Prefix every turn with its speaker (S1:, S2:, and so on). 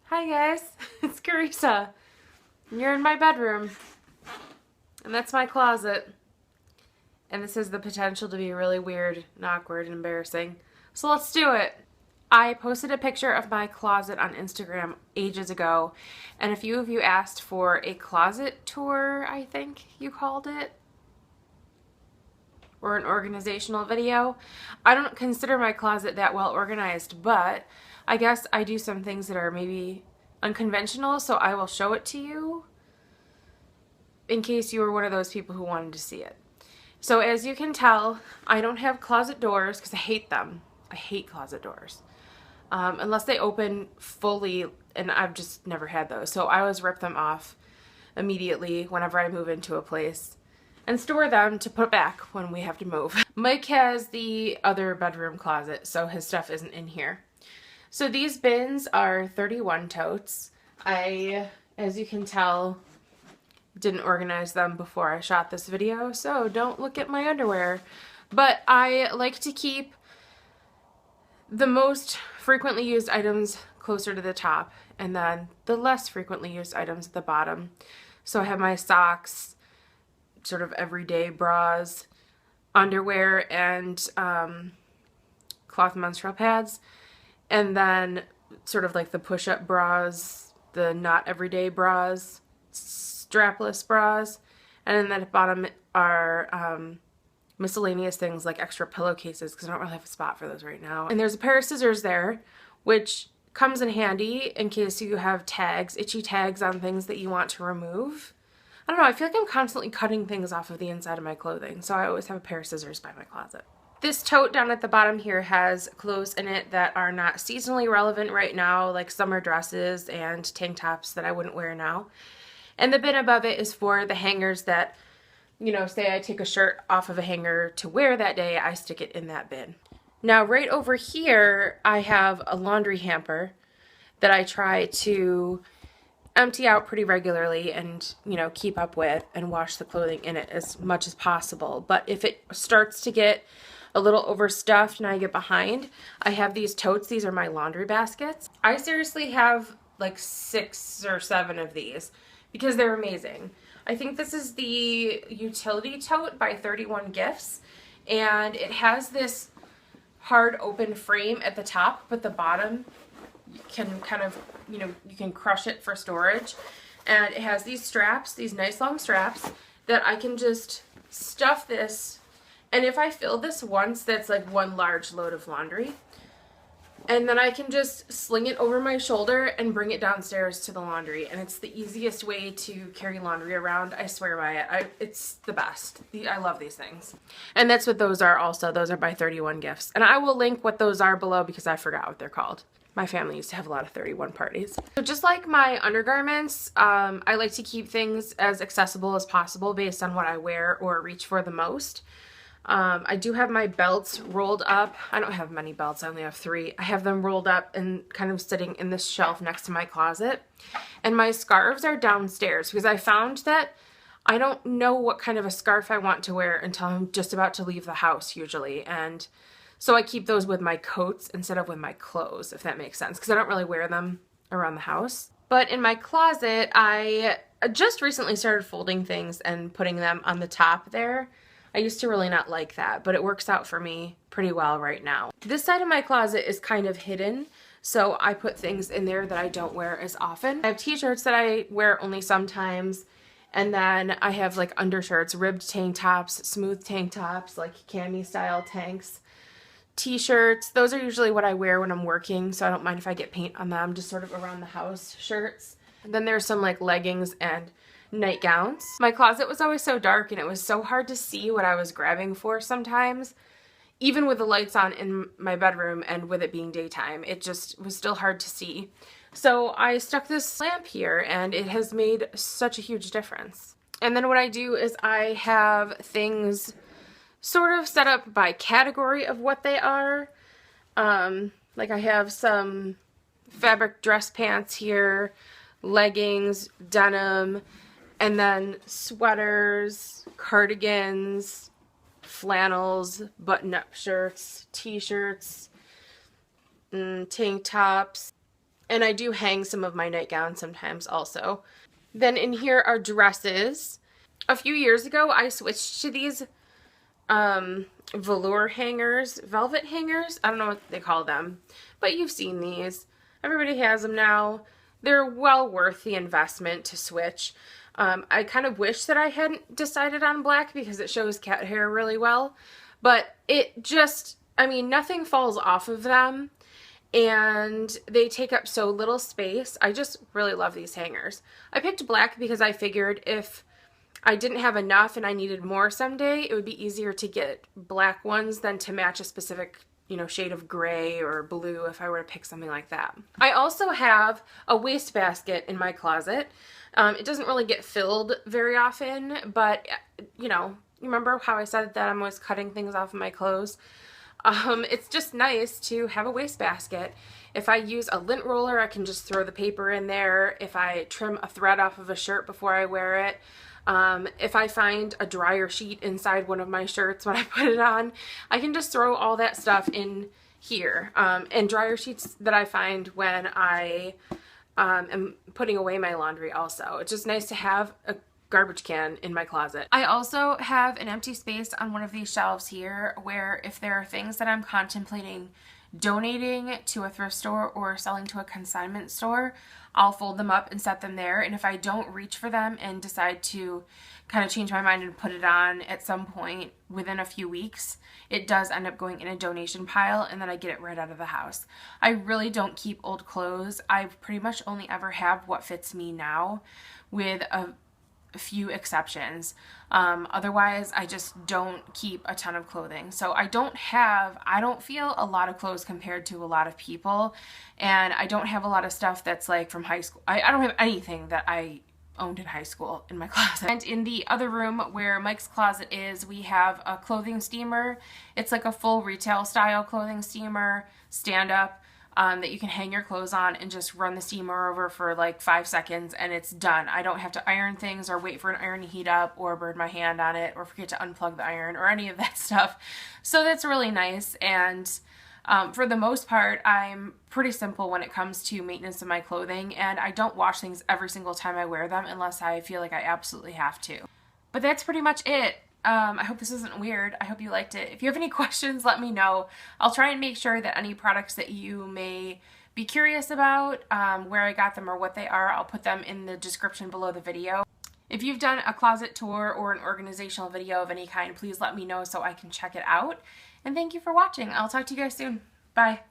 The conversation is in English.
S1: Hi guys, it's Carissa. You're in my bedroom. And that's my closet. And this has the potential to be really weird and awkward and embarrassing. So let's do it. I posted a picture of my closet on Instagram ages ago, and a few of you asked for a closet tour, I think you called it, or an organizational video. I don't consider my closet that well organized, but I guess I do some things that are maybe unconventional, so I will show it to you in case you were one of those people who wanted to see it. So as you can tell, I don't have closet doors because I hate them. I hate closet doors. Unless they open fully, and I've just never had those. So I always rip them off immediately whenever I move into a place and store them to put back when we have to move. Mike has the other bedroom closet, so his stuff isn't in here. So these bins are 31 totes. I, as you can tell, didn't organize them before I shot this video, so don't look at my underwear. But I like to keep the most frequently used items closer to the top, and then the less frequently used items at the bottom. So I have my socks, sort of everyday bras, underwear, and cloth menstrual pads, and then sort of like the push-up bras, the not everyday bras, strapless bras, and then at the bottom are miscellaneous things like extra pillowcases because I don't really have a spot for those right now. And there's a pair of scissors there, which comes in handy in case you have tags, itchy tags on things that you want to remove. I don't know, I feel like I'm constantly cutting things off of the inside of my clothing, so I always have a pair of scissors by my closet. This tote down at the bottom here has clothes in it that are not seasonally relevant right now, like summer dresses and tank tops that I wouldn't wear now. And the bin above it is for the hangers that, you know, say I take a shirt off of a hanger to wear that day, I stick it in that bin. Now right over here, I have a laundry hamper that I try to empty out pretty regularly and, you know, keep up with and wash the clothing in it as much as possible. But if it starts to get a little overstuffed and I get behind, I have these totes. These are my laundry baskets. I seriously have like 6 or 7 of these because they're amazing. I think this is the utility tote by 31 Gifts, and it has this hard open frame at the top, but the bottom can kind of, you know, you can crush it for storage. And it has these straps, these nice long straps that I can just stuff this. And if I fill this once, that's like one large load of laundry. And then I can just sling it over my shoulder and bring it downstairs to the laundry. And it's the easiest way to carry laundry around. I swear by it. It's the best. I love these things. And that's what those are also. Those are by 31 Gifts. And I will link what those are below because I forgot what they're called. My family used to have a lot of 31 parties. So just like my undergarments, I like to keep things as accessible as possible based on what I wear or reach for the most. I do have my belts rolled up. I don't have many belts, I only have 3. I have them rolled up and kind of sitting in this shelf next to my closet. And my scarves are downstairs because I found that I don't know what kind of a scarf I want to wear until I'm just about to leave the house usually. And so I keep those with my coats instead of with my clothes, if that makes sense, because I don't really wear them around the house. But in my closet, I just recently started folding things and putting them on the top there. I used to really not like that, but it works out for me pretty well right now. This side of my closet is kind of hidden, so I put things in there that I don't wear as often. I have t-shirts that I wear only sometimes, and then I have like undershirts, ribbed tank tops, smooth tank tops, like cami style tanks, t-shirts. Those are usually what I wear when I'm working, so I don't mind if I get paint on them, just sort of around the house shirts. And then there's some like leggings and nightgowns. My closet was always so dark and it was so hard to see what I was grabbing for sometimes. Even with the lights on in my bedroom and with it being daytime, it just was still hard to see. So I stuck this lamp here and it has made such a huge difference. And then what I do is I have things sort of set up by category of what they are. Like I have some fabric dress pants here, leggings, denim, and then sweaters, cardigans, flannels, button-up shirts, t-shirts, tank tops. And I do hang some of my nightgowns sometimes also. Then in here are dresses. A few years ago, I switched to these velour hangers, velvet hangers. I don't know what they call them, but you've seen these. Everybody has them now. They're well worth the investment to switch. I kind of wish that I hadn't decided on black because it shows cat hair really well, but it just, I mean, nothing falls off of them and they take up so little space. I just really love these hangers. I picked black because I figured if I didn't have enough and I needed more someday, it would be easier to get black ones than to match a specific, you know, shade of gray or blue if I were to pick something like that. I also have a wastebasket in my closet. It doesn't really get filled very often, but you know, you remember how I said that I'm always cutting things off of my clothes? It's just nice to have a wastebasket. If I use a lint roller, I can just throw the paper in there. If I trim a thread off of a shirt before I wear it, if I find a dryer sheet inside one of my shirts when I put it on, I can just throw all that stuff in here. And dryer sheets that I find when I am putting away my laundry also. It's just nice to have a garbage can in my closet. I also have an empty space on one of these shelves here where if there are things that I'm contemplating donating to a thrift store or selling to a consignment store, I'll fold them up and set them there. And if I don't reach for them and decide to kind of change my mind and put it on at some point within a few weeks, it does end up going in a donation pile and then I get it right out of the house. I really don't keep old clothes. I pretty much only ever have what fits me now, with a few exceptions. Otherwise, I just don't keep a ton of clothing. So I don't feel a lot of clothes compared to a lot of people. And I don't have a lot of stuff that's like from high school. I don't have anything that I owned in high school in my closet. And in the other room where Mike's closet is, we have a clothing steamer. It's like a full retail style clothing steamer, stand up. That you can hang your clothes on and just run the steamer over for like 5 seconds and it's done. I don't have to iron things or wait for an iron to heat up or burn my hand on it or forget to unplug the iron or any of that stuff. So that's really nice. And for the most part, I'm pretty simple when it comes to maintenance of my clothing, and I don't wash things every single time I wear them unless I feel like I absolutely have to. But that's pretty much it. I hope this isn't weird. I hope you liked it. If you have any questions, let me know. I'll try and make sure that any products that you may be curious about, where I got them or what they are, I'll put them in the description below the video. If you've done a closet tour or an organizational video of any kind, please let me know so I can check it out. And thank you for watching. I'll talk to you guys soon. Bye.